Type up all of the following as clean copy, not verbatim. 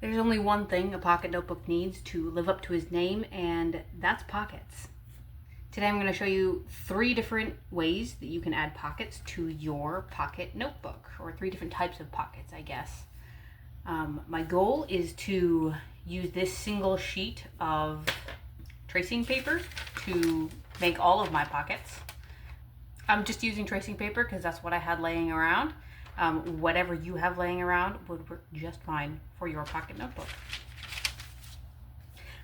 There's only one thing a pocket notebook needs to live up to his name, and that's pockets. Today I'm going to show you 3 different ways that you can add pockets to your pocket notebook, or 3 different types of pockets, I guess. My goal is to use this single sheet of tracing paper to make all of my pockets. I'm just using tracing paper because that's what I had laying around. Whatever you have laying around would work just fine for your pocket notebook.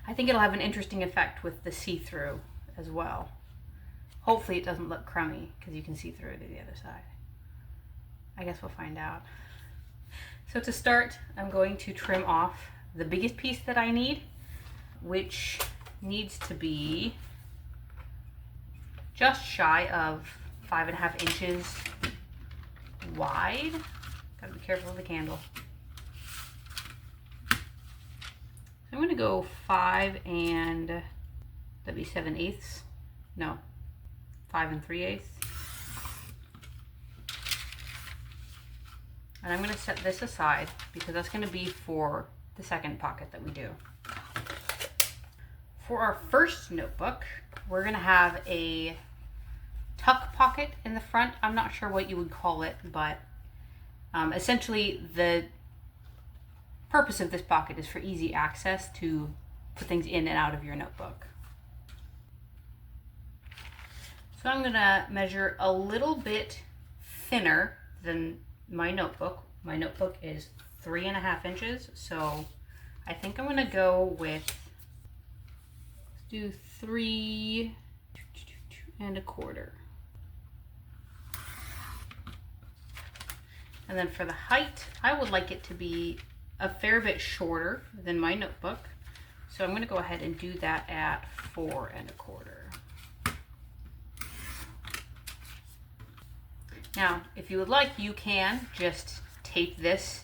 I think it'll have an interesting effect with the see-through as well. Hopefully it doesn't look crummy because you can see through to the other side. I guess we'll find out. So to start, I'm going to trim off the biggest piece that I need, which needs to be just shy of 5.5 inches wide. Gotta be careful with the candle. I'm gonna go 5 and that'd be 7/8. No, 5 3/8. And I'm gonna set this aside because that's gonna be for the second pocket that we do. For our first notebook, we're gonna have a tuck pocket in the front. I'm not sure what you would call it, but essentially the purpose of this pocket is for easy access to put things in and out of your notebook. So I'm gonna measure a little bit thinner than my notebook. My notebook is 3.5 inches, so I think I'm gonna go with, let's do 3 1/4. And then for the height, I would like it to be a fair bit shorter than my notebook. So I'm going to go ahead and do that at 4 1/4. Now, if you would like, you can just tape this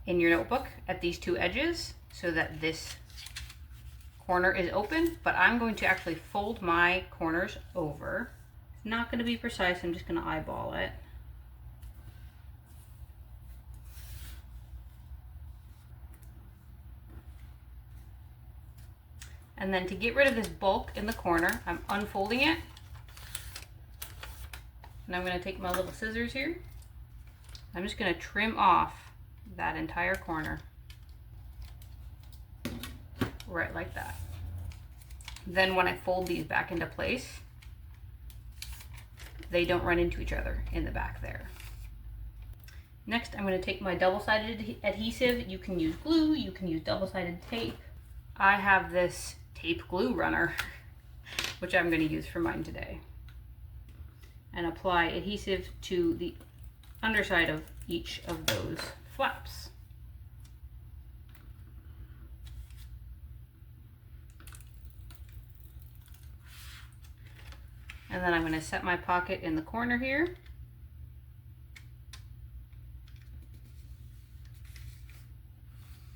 in your notebook at these 2 edges so that this corner is open, but I'm going to actually fold my corners over. It's not going to be precise, I'm just going to eyeball it. And then to get rid of this bulk in the corner, I'm unfolding it. And I'm going to take my little scissors here. I'm just going to trim off that entire corner. Right like that. Then when I fold these back into place, they don't run into each other in the back there. Next, I'm going to take my double-sided adhesive. You can use glue, you can use double-sided tape. I have this tape glue runner, which I'm going to use for mine today. And apply adhesive to the underside of each of those flaps. And then I'm going to set my pocket in the corner here.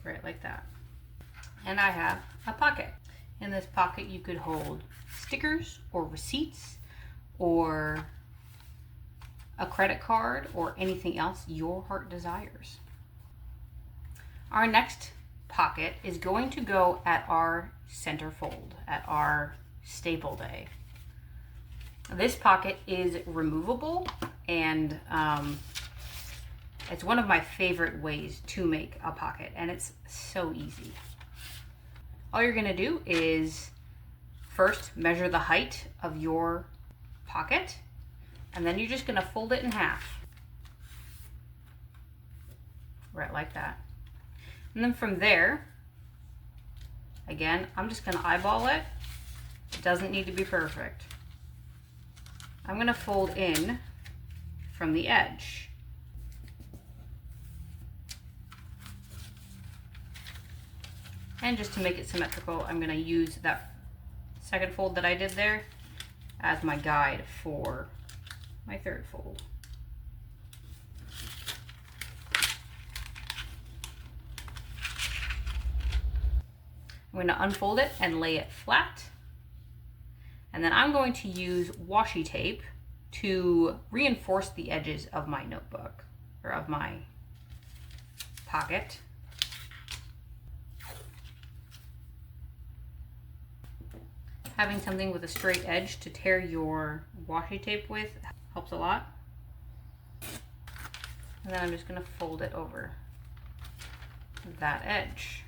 Right like that. And I have a pocket. In this pocket you could hold stickers or receipts or a credit card or anything else your heart desires. Our next pocket is going to go at our center fold, at our staple day. This pocket is removable, and it's one of my favorite ways to make a pocket, and it's so easy. All you're gonna do is first measure the height of your pocket, and then you're just gonna fold it in half. Right like that. And then from there, again, I'm just gonna eyeball it. It doesn't need to be perfect. I'm gonna fold in from the edge. And just to make it symmetrical, I'm gonna use that second fold that I did there as my guide for my third fold. I'm gonna unfold it and lay it flat. And then I'm going to use washi tape to reinforce the edges of my notebook, or of my pocket. Having something with a straight edge to tear your washi tape with helps a lot. And then I'm just going to fold it over that edge.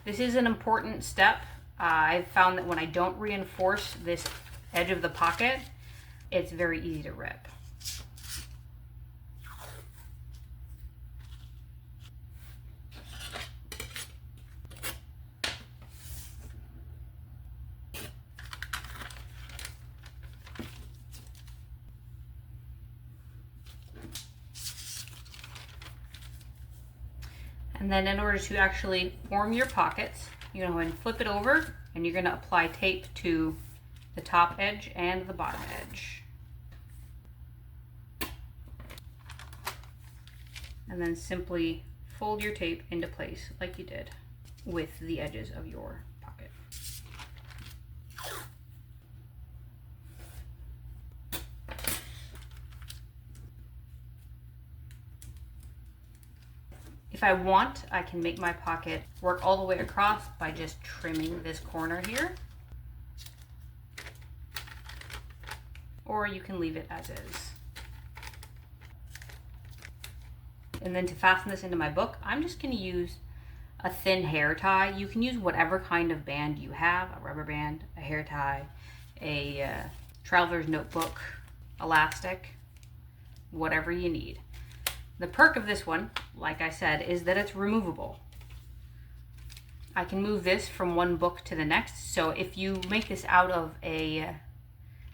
This is an important step. I've found that when I don't reinforce this edge of the pocket, it's very easy to rip. And then in order to actually form your pockets, you're going to go ahead and flip it over, and you're going to apply tape to the top edge and the bottom edge. And then simply fold your tape into place like you did with the edges of your pocket. If I want, I can make my pocket work all the way across by just trimming this corner here. Or you can leave it as is. And then to fasten this into my book, I'm just going to use a thin hair tie. You can use whatever kind of band you have, a rubber band, a hair tie, a traveler's notebook, elastic, whatever you need. The perk of this one, like I said, is that it's removable. I can move this from one book to the next. So if you make this out of a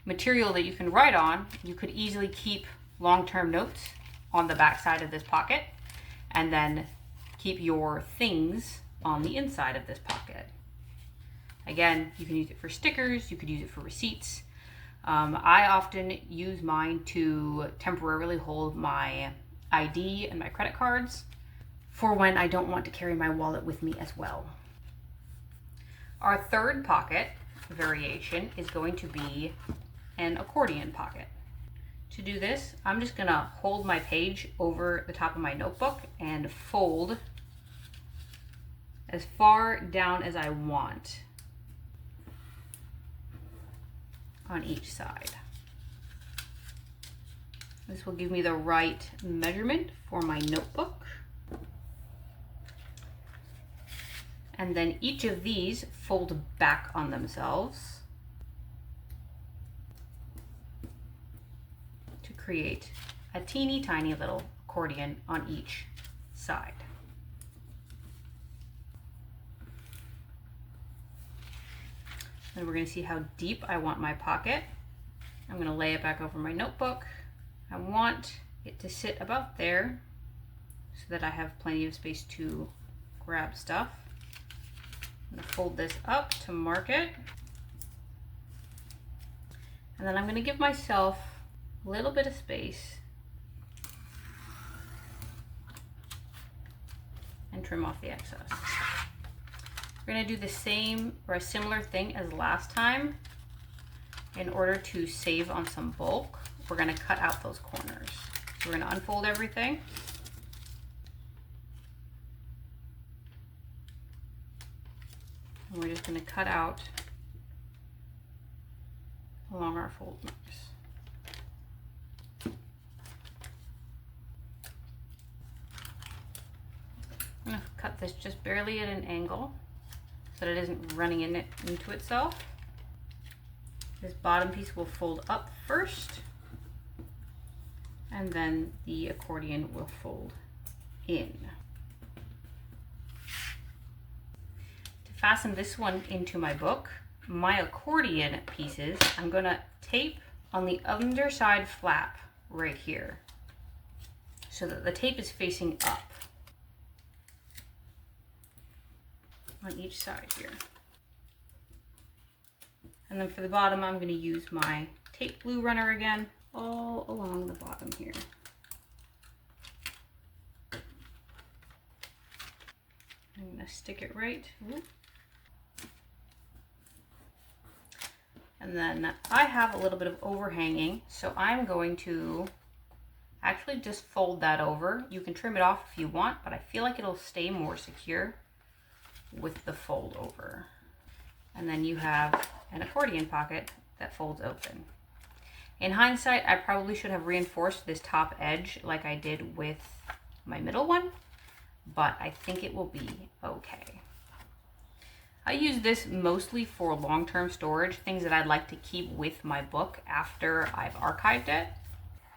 material that you can write on, you could easily keep long-term notes on the back side of this pocket and then keep your things on the inside of this pocket. Again, you can use it for stickers, you could use it for receipts. I often use mine to temporarily hold my ID and my credit cards for when I don't want to carry my wallet with me as well. Our third pocket variation is going to be an accordion pocket. To do this, I'm just gonna hold my page over the top of my notebook and fold as far down as I want on each side. This will give me the right measurement for my notebook. And then each of these fold back on themselves to create a teeny tiny little accordion on each side. And we're going to see how deep I want my pocket. I'm going to lay it back over my notebook. I want it to sit about there so that I have plenty of space to grab stuff. I'm going to fold this up to mark it. And then I'm going to give myself a little bit of space and trim off the excess. We're going to do the same or a similar thing as last time. In order to save on some bulk, we're going to cut out those corners. So we're going to unfold everything. And we're just going to cut out along our fold marks. I'm going to cut this just barely at an angle so that it isn't running into itself. This bottom piece will fold up first, and then the accordion will fold in. To fasten this one into my book, my accordion pieces, I'm going to tape on the underside flap right here so that the tape is facing up on each side here. And then for the bottom, I'm going to use my tape glue runner again, all along the bottom here. I'm going to stick it right. And then I have a little bit of overhanging, so I'm going to actually just fold that over. You can trim it off if you want, but I feel like it'll stay more secure with the fold over. And then you have an accordion pocket that folds open. In hindsight, I probably should have reinforced this top edge like I did with my middle one, but I think it will be okay. I use this mostly for long-term storage, things that I'd like to keep with my book after I've archived it.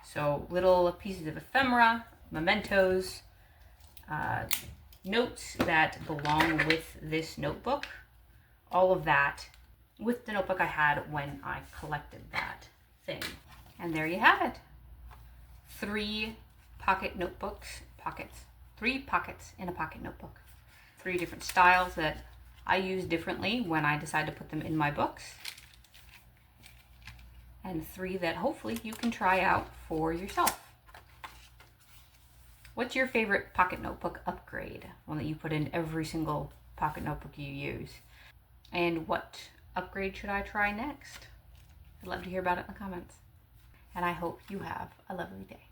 So little pieces of ephemera, mementos, notes that belong with this notebook, all of that with the notebook I had when I collected that thing. And there you have it. 3 pocket notebooks, pockets. 3 pockets in a pocket notebook. 3 different styles that I use differently when I decide to put them in my books. And 3 that hopefully you can try out for yourself. What's your favorite pocket notebook upgrade? One that you put in every single pocket notebook you use. And what upgrade should I try next? I'd love to hear about it in the comments. And I hope you have a lovely day.